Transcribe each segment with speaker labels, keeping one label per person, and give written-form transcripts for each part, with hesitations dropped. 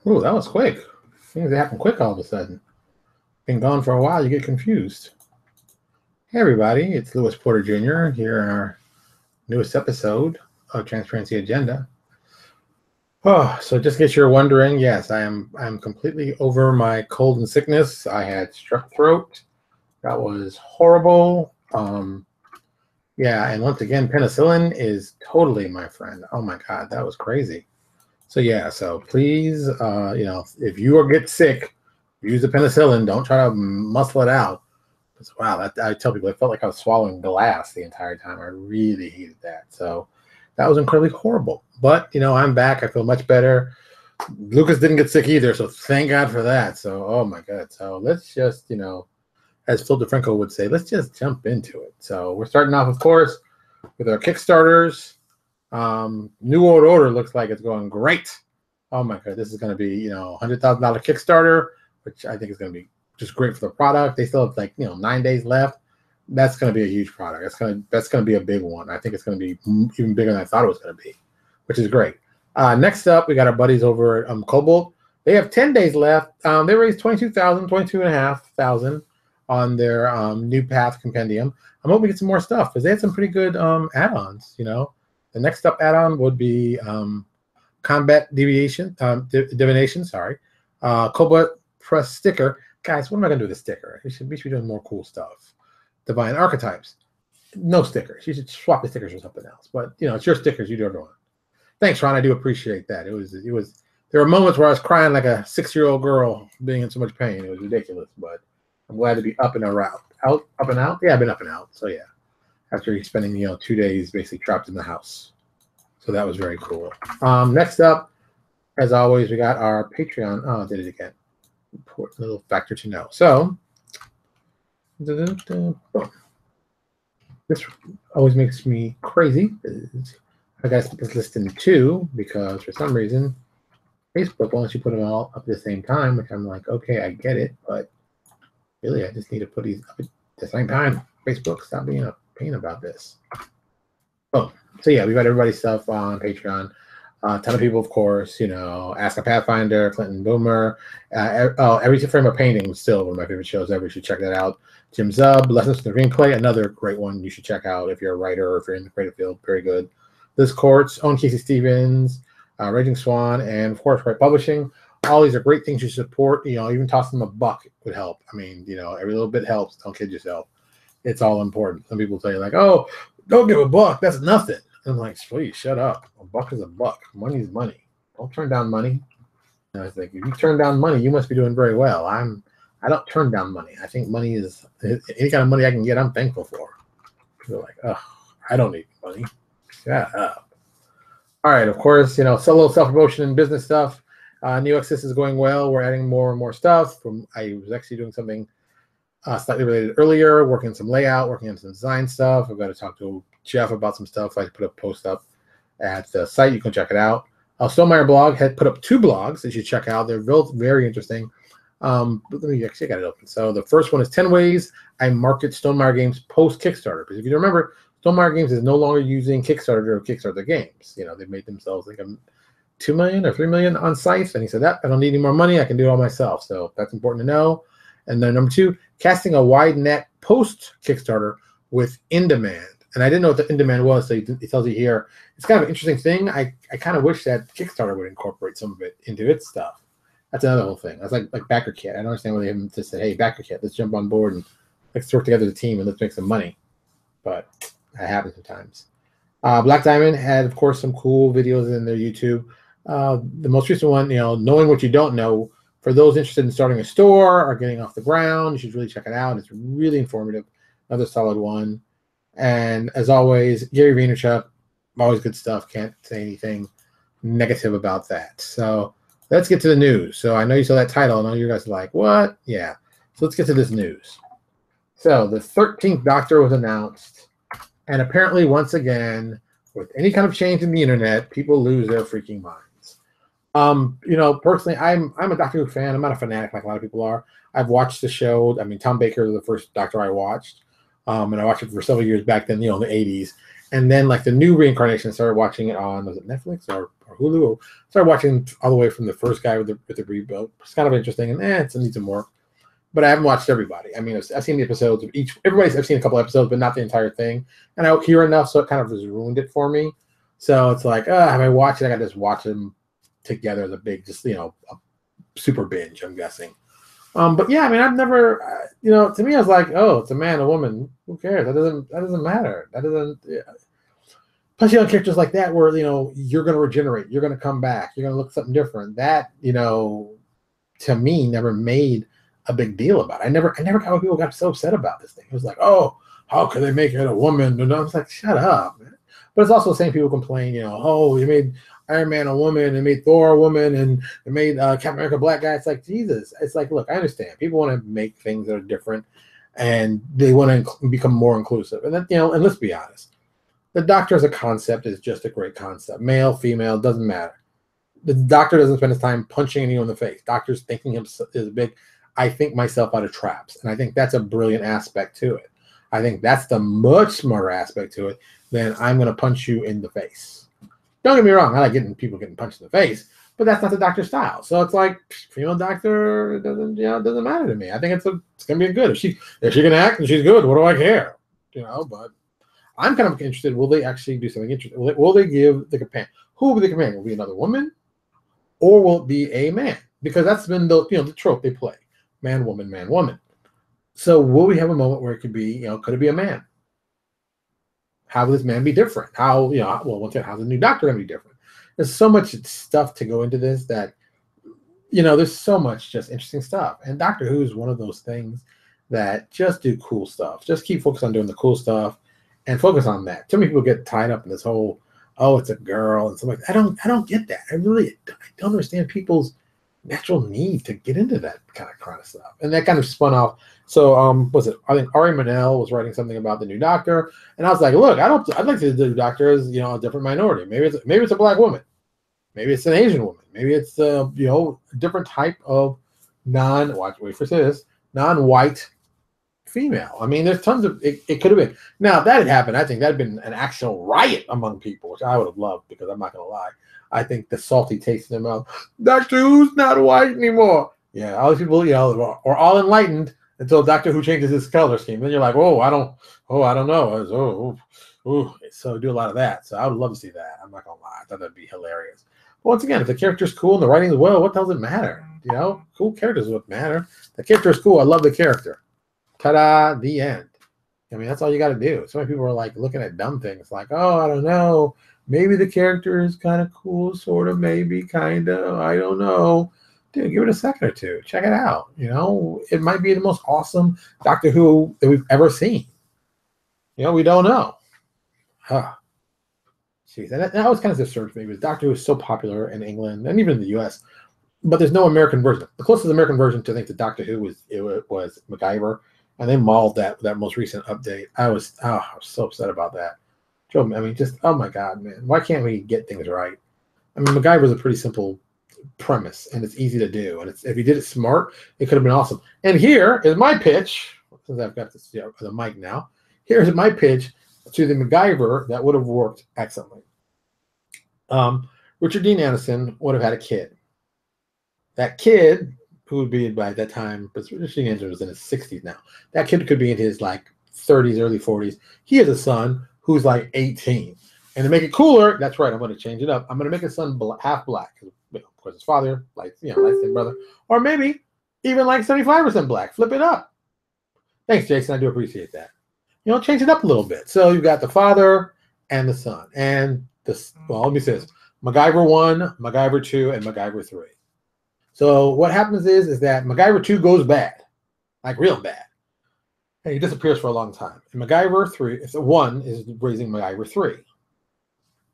Speaker 1: Ooh, that was quick. Things that happen quick all of a sudden. Been gone for a while, you get confused. Hey everybody, it's Lewis Porter Jr. here in our newest episode of Transparency Agenda. Oh, so just in case you're wondering, yes, I'm completely over my cold and sickness. I had strep throat. That was horrible. Yeah, and once again, penicillin is totally my friend. Oh my God, that was crazy. So yeah, so please, if you get sick, use the penicillin. Don't try to muscle it out. Wow, I tell people, it felt like I was swallowing glass the entire time. I really hated that. So that was incredibly horrible. But, I'm back. I feel much better. Lucas didn't get sick either, so thank God for that. So, oh my God. So let's just, as Phil DeFranco would say, let's just jump into it. So we're starting off, of course, with our Kickstarters. New World Order looks like it's going great. Oh my God, this is going to be, $100,000 Kickstarter, which I think is going to be just great for the product. They still have 9 days left. That's going to be a huge product. That's going to be a big one. I think it's going to be even bigger than I thought it was going to be, which is great. Next up, we got our buddies over at Cobalt. They have 10 days left. They raised $22,500 on their new Path Compendium. I'm hoping we get some more stuff because they had some pretty good add-ons. The next up add-on would be Combat Divination. Sorry, Cobalt Press sticker. Guys, what am I going to do with the sticker? We should be doing more cool stuff. Divine Archetypes. No stickers. You should swap the stickers for something else. But, it's your stickers. You do everyone. Thanks, Ron. I do appreciate that. It was. There were moments where I was crying like a 6-year-old girl being in so much pain. It was ridiculous. But I'm glad to be up and around. Up and out? Yeah, I've been up and out. So, yeah. After spending, 2 days basically trapped in the house. So that was very cool. Next up, as always, we got our Patreon. Oh, I did it again. Important little factor to know. So, this always makes me crazy. I got to put this list in 2 because for some reason, Facebook wants you put them all up at the same time, which I'm like, okay, I get it, but really, I just need to put these up at the same time. Facebook, stop being a pain about this. Oh, so yeah, we've got everybody's stuff on Patreon. A ton of people, of course, Ask a Pathfinder, Clinton Boomer. Every Frame of Painting was still one of my favorite shows ever. You should check that out. Jim Zub, Lessons from the Screenplay, another great one you should check out if you're a writer or if you're in the creative field. Very good. Liz Courts, Owen Casey Stevens, Raging Swan, and of course, Right Publishing. All these are great things you support. Even tossing them $1 would help. I mean, every little bit helps. Don't kid yourself. It's all important. Some people say oh, don't give $1. That's nothing. I'm like, please shut up. $1 is $1. Money is money. Don't turn down money. And I was like, if you turn down money, you must be doing very well. I don't turn down money. I think money is any kind of money I can get. I'm thankful for. People are like, oh, I don't need money. Shut up. All right, of course, solo self-promotion and business stuff. New Access is going well. We're adding more and more stuff. I was actually doing something slightly related earlier, working on some layout, working on some design stuff. I've got to talk to Jeff about some stuff. I put a post up at the site. You can check it out. Stonemeyer blog had put up 2 blogs that you should check out. They're both very interesting. But let me actually get it open. So the first one is 10 ways I market Stonemeyer games post Kickstarter. Because if you remember, Stonemeyer Games is no longer using Kickstarter to kickstart their games. They've made themselves like $2 million or $3 million on sites. And he said that I don't need any more money. I can do it all myself. So that's important to know. And then number 2, casting a wide net post Kickstarter with in-demand. And I didn't know what the in-demand was, so it tells you here. It's kind of an interesting thing. I kind of wish that Kickstarter would incorporate some of it into its stuff. That's another whole thing. That's like BackerKit. I don't understand why they haven't just said, hey, BackerKit, let's jump on board and let's work together as a team and let's make some money. But that happens sometimes. Black Diamond had, of course, some cool videos in their YouTube. The most recent one, Knowing What You Don't Know. For those interested in starting a store or getting off the ground, you should really check it out. It's really informative. Another solid one. And as always, Gary Vaynerchuk, always good stuff. Can't say anything negative about that. So let's get to the news. So I know you saw that title. I know you guys are like, what? Yeah. So let's get to this news. So the 13th Doctor was announced. And apparently, once again, with any kind of change in the internet, people lose their freaking minds. Personally, I'm a Doctor Who fan. I'm not a fanatic like a lot of people are. I've watched the show. I mean, Tom Baker was the first Doctor I watched. And I watched it for several years back then, in the 80s. And then like the new reincarnation, started watching it on, was it Netflix or Hulu? Or started watching all the way from the first guy with the rebuild. It's kind of interesting, and it needs some work. But I haven't watched everybody. I mean, I've seen the episodes of each. I've seen a couple episodes, but not the entire thing. And I don't hear enough, so it kind of has ruined it for me. So it's like, have I watched it? I got to just watch them together as a big, just a super binge, I'm guessing. But yeah, I mean, I've never, to me, I was like, oh, it's a man, a woman. Who cares? That doesn't matter. That doesn't. Yeah. Plus, characters like that where you're going to regenerate, you're going to come back, you're going to look something different. That to me, never made a big deal about it. I never got why people got so upset about this thing. It was like, oh, how could they make it a woman? And I was like, shut up, man. But it's also the same people complain, oh, you made Iron Man a woman, and made Thor a woman, and they made Captain America a black guy. It's like, Jesus. It's like, look, I understand. People want to make things that are different, and they want to become more inclusive. And then, and let's be honest. The Doctor as a concept is just a great concept. Male, female, doesn't matter. The Doctor doesn't spend his time punching anyone in the face. Doctor's thinking himself is big. I think myself out of traps. And I think that's a brilliant aspect to it. I think that's the much smarter aspect to it than I'm going to punch you in the face. Don't get me wrong. I like people getting punched in the face, but that's not the Doctor style. So it's like, female Doctor, it doesn't matter to me. I think it's going to be good. If she can act and she's good, what do I care? But I'm kind of interested. Will they actually do something interesting? Will they give the companion? Who will be the companion? Will it be another woman, or will it be a man? Because that's been the trope they play: man, woman, man, woman. So will we have a moment where it could be, could it be a man? How will this man be different? How, once again, how's the new Doctor going to be different? There's so much stuff to go into this that, there's so much just interesting stuff. And Doctor Who is one of those things that just do cool stuff. Just keep focused on doing the cool stuff. And focus on that. Too many people get tied up in this whole, oh, it's a girl and stuff like that. I don't get that. I don't understand people's natural need to get into that kind of stuff. And that kind of spun off. So I think Ari Manel was writing something about the new Doctor, and I was like, look, I'd like to do Doctor as a different minority. Maybe it's a black woman, maybe it's an Asian woman, maybe it's a different type of non-white female. I mean, there's tons of it could have been. Now, if that had happened, I think that'd been an actual riot among people, which I would have loved, because I'm not gonna lie. I think the salty taste in their mouth, Doctor Who's not white anymore. Yeah, all these people, are all enlightened until Doctor Who changes his color scheme. Then you're like, I don't know. So do a lot of that. So I would love to see that. I'm not gonna lie. I thought that'd be hilarious. But once again, if the character's cool and the writing is well, what does it matter? Cool characters is what matter. The character is cool. I love the character. Ta-da, the end. I mean, that's all you got to do. So many people are like looking at dumb things like, oh, I don't know. Maybe the character is kind of cool, sort of, maybe, kind of. I don't know. Dude, give it a second or two. Check it out. It might be the most awesome Doctor Who that we've ever seen. We don't know. Jeez, and that was kind of absurd for me, because Doctor Who is so popular in England and even in the U.S., but there's no American version. The closest American version to, I think, the Doctor Who was MacGyver. And they mauled that most recent update. I was so upset about that. Joe, I mean, just, oh my God, man. Why can't we get things right? I mean, MacGyver's a pretty simple premise, and it's easy to do. And if you did it smart, it could have been awesome. And here is my pitch, since I've got this, the mic now. Here's my pitch to the MacGyver that would have worked excellently. Richard Dean Anderson would have had a kid. That kid, who would be by that time, but Richard Dean Anderson was in his 60s now. That kid could be in his 30s, early 40s. He has a son who's 18. And to make it cooler, that's right, I'm going to change it up. I'm going to make his son half black. Of course, his father, light-skinned brother. Or maybe even 75% black. Flip it up. Thanks, Jason. I do appreciate that. Change it up a little bit. So you've got the father and the son. And let me say this. MacGyver 1, MacGyver 2, and MacGyver 3. So what happens is that MacGyver 2 goes bad, real bad. And he disappears for a long time. And MacGyver 1 is raising MacGyver 3.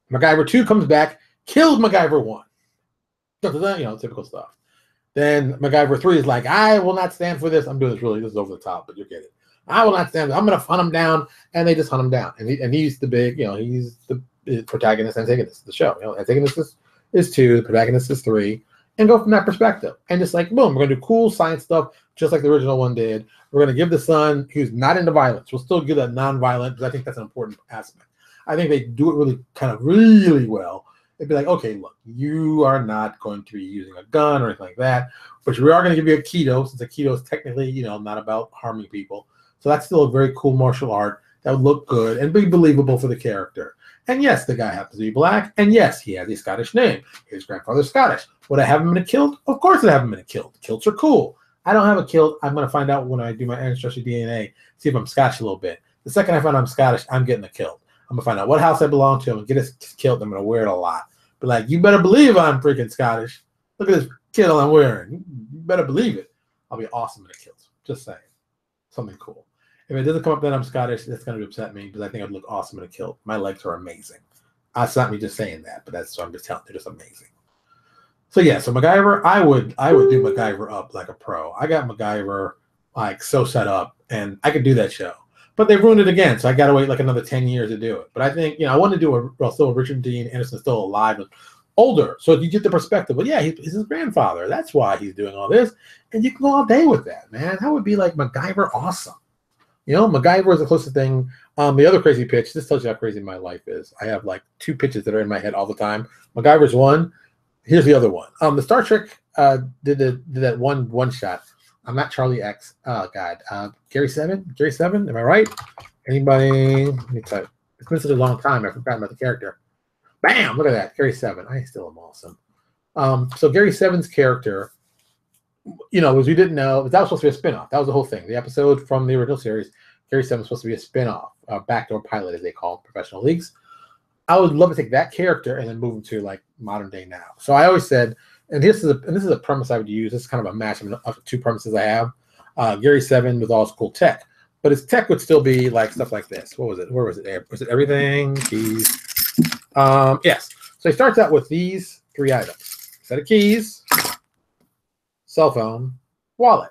Speaker 1: MacGyver 2 comes back, kills MacGyver 1. Typical stuff. Then MacGyver 3 is like, I will not stand for this. I'm doing this is over the top, but you get it. I will not stand. I'm going to hunt him down. And they just hunt him down. And he's the big, he's the protagonist, antagonist of the show. Antagonist is 2, the protagonist is 3. And go from that perspective. And just boom, we're going to do cool science stuff, just like the original one did. We're going to give the son, who's not into violence, we'll still give that non-violent, because I think that's an important aspect. I think they do it really well. It'd be like, okay, look, you are not going to be using a gun or anything like that, but we are going to give you a keto, since a keto is technically, not about harming people. So that's still a very cool martial art that would look good and be believable for the character. And yes, the guy happens to be black, and yes, he has a Scottish name. His grandfather's Scottish. Would I have him in a kilt? Of course I'd have him in a kilt. Kilts are cool. I don't have a kilt. I'm going to find out when I do my ancestry DNA, see if I'm Scottish a little bit. The second I find out I'm Scottish, I'm getting a kilt. I'm going to find out what house I belong to. I'm going to get a kilt. I'm going to wear it a lot. But like, you better believe I'm freaking Scottish. Look at this kilt I'm wearing. You better believe it. I'll be awesome in a kilt. Just saying. Something cool. If it doesn't come up that I'm Scottish, that's going to upset me because I think I'd look awesome in a kilt. My legs are amazing. That's not me just saying that, but that's what I'm just telling you. They're just amazing. So yeah, so MacGyver, I would do MacGyver up like a pro. I got MacGyver like so set up, and I could do that show. But they ruined it again, so I got to wait like another 10 years to do it. But I think, I want to do still Richard Dean Anderson still alive and older, so you get the perspective. But yeah, he's his grandfather. That's why he's doing all this, and you can go all day with that, man. That would be like MacGyver awesome. MacGyver is the closest thing. The other crazy pitch, this tells you how crazy my life is. I have like 2 pitches that are in my head all the time. MacGyver's one. Here's the other one. The Star Trek did that one shot. I'm not Charlie X. Oh God, Gary Seven. Gary Seven. Am I right? Anybody? Let me type. It's been such a long time. I forgot about the character. Bam! Look at that, Gary Seven. I still am awesome. So Gary Seven's character, as we didn't know, that was supposed to be a spinoff. That was the whole thing. The episode from the original series, Gary Seven was supposed to be a spinoff, backdoor pilot, as they call it, professional leagues. I would love to take that character and then move him to like modern day now. So I always said, and this is a premise I would use. This is kind of a match of 2 premises I have. Gary Seven with all his cool tech, but his tech would still be like stuff like this. What was it? Where was it? Was it everything? Keys. Yes. So he starts out with these 3 items: set of keys, cell phone, wallet.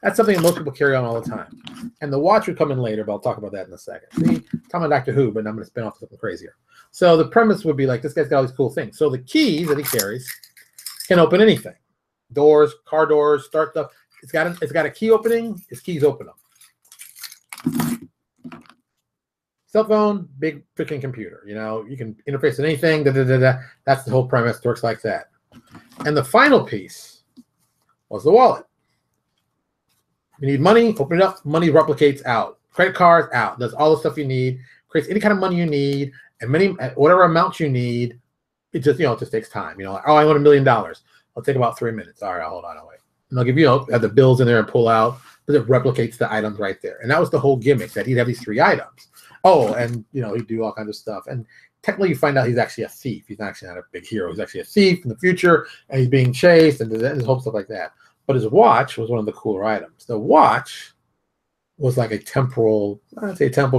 Speaker 1: That's something most people carry on all the time. And the watch would come in later, but I'll talk about that in a second. See, talking about Doctor Who, but I'm going to spin off to something crazier. So the premise would be like, this guy's got all these cool things. So the keys that he carries can open anything. Doors, car doors, start stuff. It's got a key opening. His keys open them. Cell phone, big freaking computer. You can interface with anything. That's the whole premise. It works like that. And the final piece was the wallet. You need money, open it up, money replicates out. Credit cards out, does all the stuff you need, creates any kind of money you need, and whatever amount you need, it just takes time. Like, oh, I want $1 million. I'll take about 3 minutes. All right, hold on, I'll wait. And I'll give have the bills in there and pull out, but it replicates the items right there. And that was the whole gimmick, that he'd have these 3 items. Oh, and he'd do all kinds of stuff. And technically you find out he's actually a thief. He's actually not a big hero. He's actually a thief in the future, and he's being chased and his whole stuff like that. But his watch was one of the cooler items. The watch was like a temporal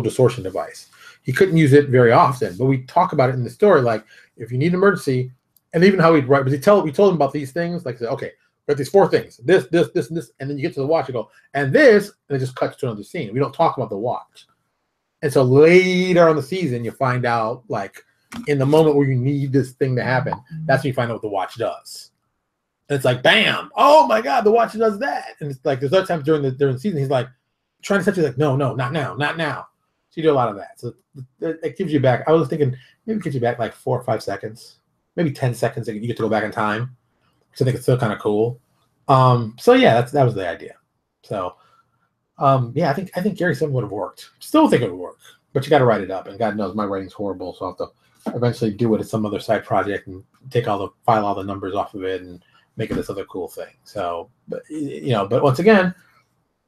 Speaker 1: distortion device. He couldn't use it very often, but we talk about it in the story. Like, if you need an emergency, and even how he'd write, but we told him about these things. Like, okay, we got these 4 things, this, and this, and then you get to the watch, you go, and this, and it just cuts to another scene. We don't talk about the watch. And so later on the season, you find out, like, in the moment where you need this thing to happen, that's when you find out what the watch does. And it's like, bam! Oh my God, the watch does that. And it's like, there's other times during the season, he's like trying to set you, like, no, not now, not now. So you do a lot of that. So it gives you back. I was thinking maybe it gives you back like 4 or 5 seconds, maybe 10 seconds. That you get to go back in time. So I think it's still kind of cool. So yeah, that was the idea. So yeah, I think Gary Seven would have worked. Still think it would work, but you got to write it up. And God knows my writing's horrible, so I'll have to eventually do it at some other side project and file all the numbers off of it and make it this other cool thing. So, but once again,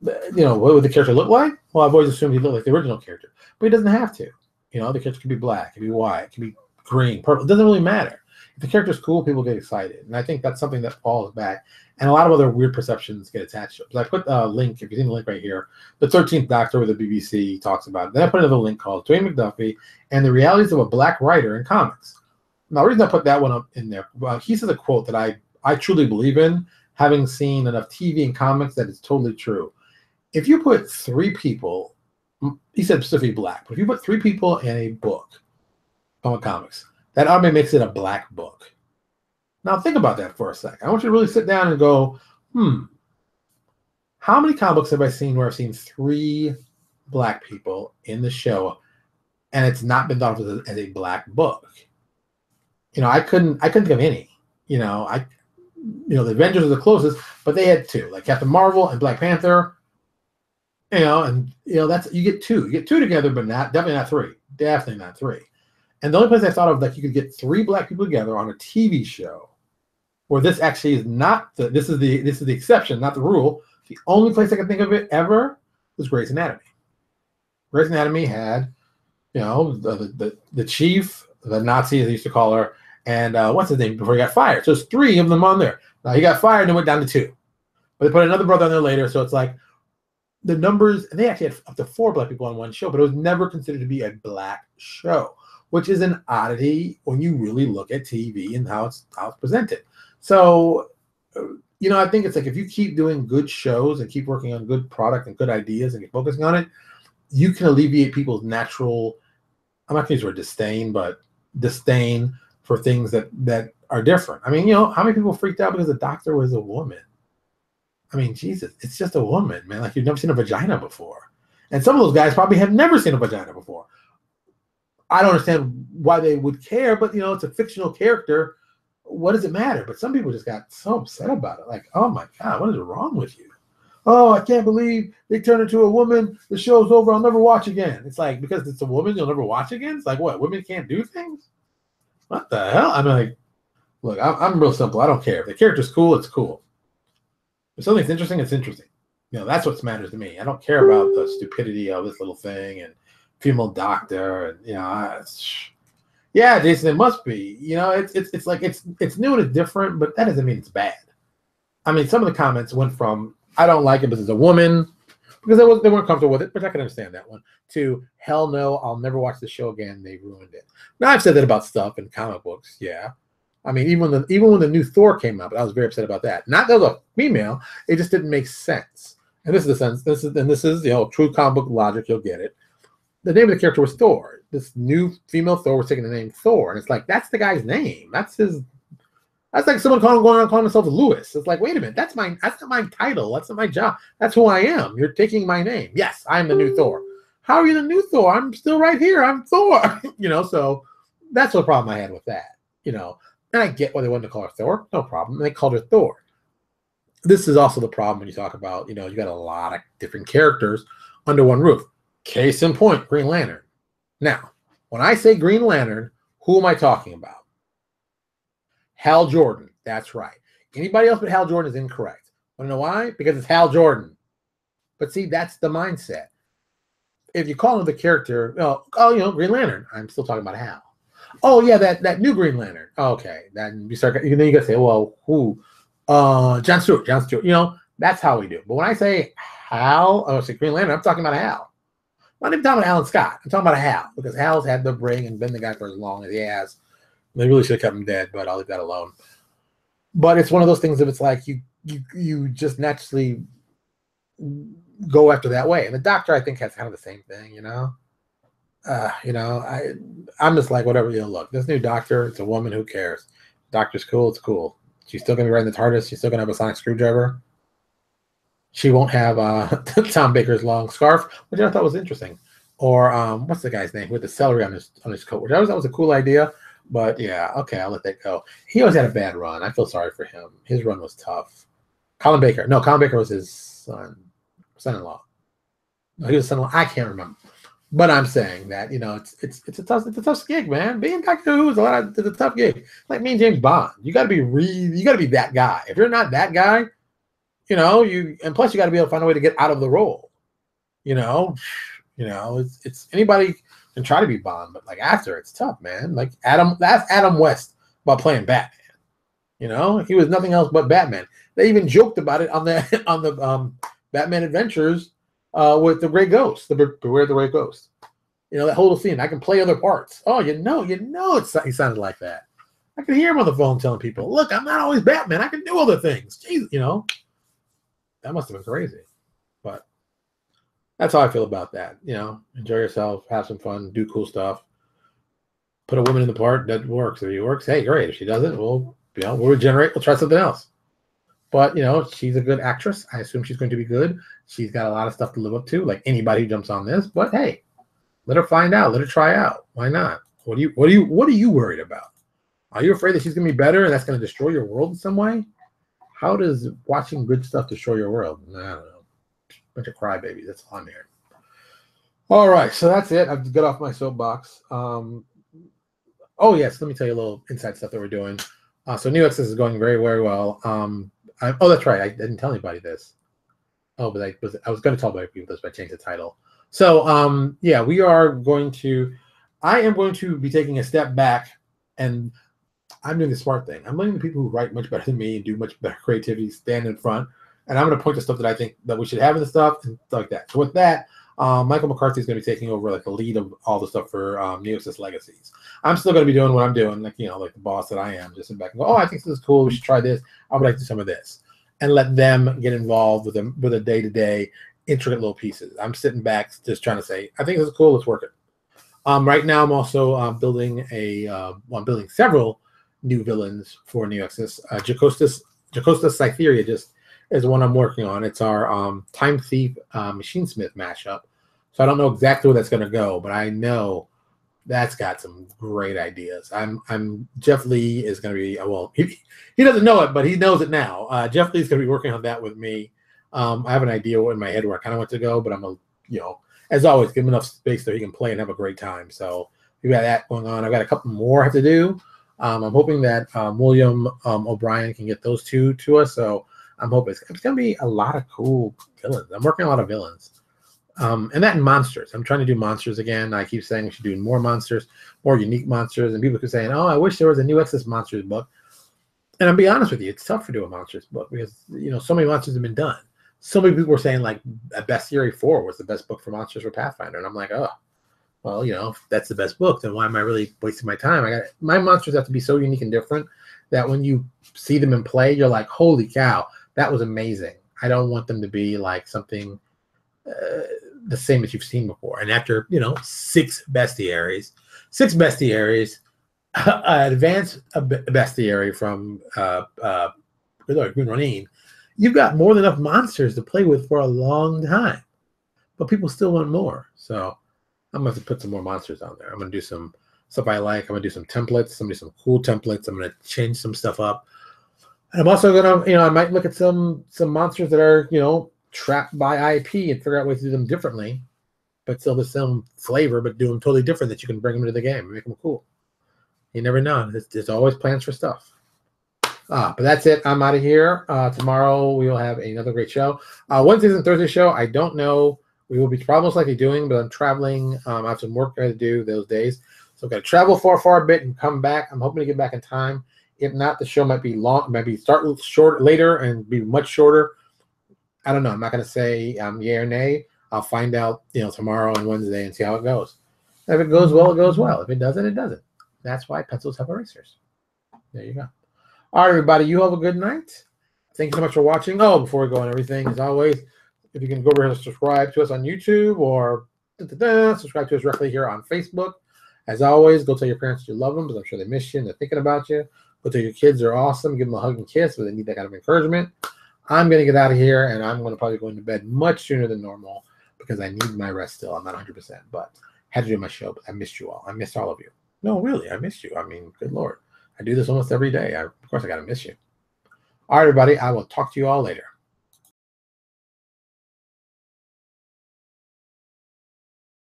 Speaker 1: what would the character look like? Well, I've always assumed he'd look like the original character, but he doesn't have to. The character could be black, it could be white, it could be green, purple. It doesn't really matter. If the character's cool, people get excited, and I think that's something that falls back. And a lot of other weird perceptions get attached to it. So I put a link, if you've seen the link right here, the 13th Doctor, where the BBC talks about it. Then I put another link called Dwayne McDuffie and the Realities of a Black Writer in Comics. Now, the reason I put that one up in there, he says a quote that I truly believe in, having seen enough TV and comics that it's totally true. If you put 3 people, he said specifically black, but if you put 3 people in a book, comics, that automatically makes it a black book. Now think about that for a second. I want you to really sit down and go, how many comic books have I seen where I've seen 3 black people in the show and it's not been thought of as a black book. You know, I couldn't think of any. You know, the Avengers are the closest, but they had two, like Captain Marvel and Black Panther. You know, and that's you get two together, but definitely not three, definitely not three. And the only place I thought of, like, you could get three black people together on a TV show, where this actually is not this is the exception, not the rule. The only place I can think of it ever was Grey's Anatomy. Grey's Anatomy had, the chief, the Nazi as they used to call her, and what's his name before he got fired. So it's three of them on there. Now he got fired and went down to two, but they put another brother on there later. So it's like the numbers. They actually had up to 4 black people on one show, but it was never considered to be a black show, which is an oddity when you really look at TV and how it's presented. So, I think it's like if you keep doing good shows and keep working on good product and good ideas and keep focusing on it, you can alleviate people's natural, I'm not going to use the word disdain, but disdain for things that are different. I mean, how many people freaked out because the doctor was a woman? I mean, Jesus, it's just a woman, man. Like, you've never seen a vagina before. And some of those guys probably have never seen a vagina before. I don't understand why they would care, but, it's a fictional character. What does it matter? But some people just got so upset about it. Like, oh my God, what is wrong with you? Oh, I can't believe they turned into a woman. The show's over. I'll never watch again. It's like, because it's a woman, you'll never watch again? It's like, what? Women can't do things? What the hell? I'm like, look, I'm real simple. I don't care. If the character's cool, it's cool. If something's interesting, it's interesting. That's what matters to me. I don't care about the stupidity of this little thing and female doctor. And, yeah, Jason, it must be. It's like it's new and it's different, but that doesn't mean it's bad. I mean, some of the comments went from, I don't like it because it's a woman, because they weren't comfortable with it, but I can understand that one, to hell no, I'll never watch the show again. They ruined it. Now, I've said that about stuff in comic books, yeah. I mean, even when the new Thor came out, I was very upset about that. Not that it was a female, it just didn't make sense. And this is the sense. This is true comic book logic. You'll get it. The name of the character was Thor. This new female Thor was taking the name Thor, and it's like, that's the guy's name. That's like someone calling himself Lewis. It's like, wait a minute, that's not my title. That's not my job. That's who I am. You're taking my name. Yes, I'm the new Thor. How are you the new Thor? I'm still right here. I'm Thor. So that's the problem I had with that. And I get why they wanted to call her Thor. No problem. And they called her Thor. This is also the problem when you talk about, you got a lot of different characters under one roof. Case in point, Green Lantern. Now, when I say Green Lantern, who am I talking about? Hal Jordan. That's right. Anybody else but Hal Jordan is incorrect. Want to know why? Because it's Hal Jordan. But see, that's the mindset. If you call him the character, Green Lantern, I'm still talking about Hal. Oh yeah, that new Green Lantern. Okay, then you gotta say, well, who? John Stewart. That's how we do. But when I say Hal, I say Green Lantern, I'm talking about Hal. I'm not even talking about Alan Scott. I'm talking about a Hal, because Hal's had the ring and been the guy for as long as he has. They really should have kept him dead, but I'll leave that alone. But it's one of those things that it's like you just naturally go after that way. And the Doctor, I think, has kind of the same thing, I'm just like, whatever, look, this new Doctor, it's a woman, who cares? Doctor's cool, it's cool. She's still gonna be riding the TARDIS, she's still gonna have a sonic screwdriver. She won't have Tom Baker's long scarf, which I thought was interesting. Or what's the guy's name with the celery on his coat? Which that was a cool idea. But yeah, okay, I'll let that go. He always had a bad run. I feel sorry for him. His run was tough. Colin Baker was his son-in-law. No, he was son-in-law. I can't remember. But I'm saying that, it's a tough gig, man. Being Doctor Who is it's a tough gig. Like me and James Bond. You gotta be that guy. If you're not that guy, and plus you gotta be able to find a way to get out of the role. It's anybody can try to be Bond, but like after, it's tough, man. Like that's Adam West about playing Batman. He was nothing else but Batman. They even joked about it on the Batman Adventures with the Gray Ghost, Beware the Gray Ghost. That whole scene. I can play other parts. Oh, he sounded like that. I could hear him on the phone telling people, "Look, I'm not always Batman. I can do other things." Jeez, that must have been crazy. But that's how I feel about that. Enjoy yourself, have some fun, do cool stuff. Put a woman in the part that works. If it works, hey, great. If she doesn't, we'll regenerate. We'll try something else. But she's a good actress. I assume she's going to be good. She's got a lot of stuff to live up to, like anybody who jumps on this. But hey, Let her find out. Let her try out. Why not? What are you worried about? Are you afraid that she's gonna be better and that's gonna destroy your world in some way? How does watching good stuff destroy your world? I don't know. Bunch of crybabies. That's all I'm hearing. All right, so that's it. I've got off my soapbox. Oh yes, let me tell you a little inside stuff that we're doing. So New Access is going very, very well. Oh, that's right. I didn't tell anybody this. Oh, but I was going to tell people this, but I changed the title. So yeah, we are going to. I am going to be taking a step back, and I'm doing the smart thing. I'm letting the people who write much better than me and do much better creativity stand in front, and I'm going to point to stuff that I think that we should have in the stuff and stuff like that. So with that, Michael McCarthy is going to be taking over like the lead of all the stuff for New Access Legacies. I'm still going to be doing what I'm doing, like like the boss that I am, just sit back and go, oh, I think this is cool. We should try this. I would like to do some of this, and let them get involved with them with the day-to-day intricate little pieces. I'm sitting back just trying to say, I think this is cool. Let's work it. Right now, I'm also building I'm building several new villains for New Access. Jocostas Cytheria just is the one I'm working on. It's our Time Thief Machine Smith mashup. So I don't know exactly where that's going to go, but I know that's got some great ideas. Jeff Lee is going to be he doesn't know it, but he knows it now. Jeff Lee is going to be working on that with me. I have an idea in my head where I kind of want to go, but I'm as always, give him enough space so he can play and have a great time. So we got that going on. I've got a couple more I have to do. I'm hoping that William O'Brien can get those two to us. So I'm hoping it's going to be a lot of cool villains. I'm working on a lot of villains. And that in monsters. I'm trying to do monsters again. I keep saying we should do more monsters, more unique monsters. And people keep saying, oh, I wish there was a New Access Monsters book. And I'll be honest with you, it's tough to do a monsters book because, so many monsters have been done. So many people were saying like Bestiary 4 was the best book for monsters for Pathfinder. And I'm like, oh, well, if that's the best book, then why am I really wasting my time? My monsters have to be so unique and different that when you see them in play, you're like, holy cow, that was amazing. I don't want them to be like something the same as you've seen before. And after, 6 bestiaries, advanced bestiary from Green Ronin, you've got more than enough monsters to play with for a long time. But people still want more. So I'm going to have to put some more monsters on there. I'm going to do some stuff I like. I'm going to do some templates. I'm going to do some cool templates. I'm going to change some stuff up. And I'm also going to, I might look at some monsters that are, trapped by IP and figure out ways to do them differently, but still the same flavor, but do them totally different that you can bring them into the game and make them cool. You never know. There's always plans for stuff. But that's it. I'm out of here. Tomorrow we will have another great show. Wednesdays and Thursday show, I don't know. We will be probably most likely doing, but I'm traveling. I have some work I have to do those days. So I've got to travel far a bit and come back. I'm hoping to get back in time. If not, the show might be long, maybe start short later and be much shorter. I don't know. I'm not going to say yay or nay. I'll find out, tomorrow and Wednesday and see how it goes. If it goes well, it goes well. If it doesn't, it doesn't. That's why pencils have erasers. There you go. All right, everybody. You have a good night. Thank you so much for watching. Oh, before we go on everything, as always, if you can go over here and subscribe to us on YouTube or subscribe to us directly here on Facebook. As always, go tell your parents you love them because I'm sure they miss you and they're thinking about you. Go tell your kids they're awesome. Give them a hug and kiss, but they need that kind of encouragement. I'm going to get out of here, and I'm going to probably go into bed much sooner than normal because I need my rest still. I'm not 100%, but had to do my show, but I missed you all. I missed all of you. No, really, I missed you. I mean, good Lord. I do this almost every day. Of course, I got to miss you. All right, everybody. I will talk to you all later.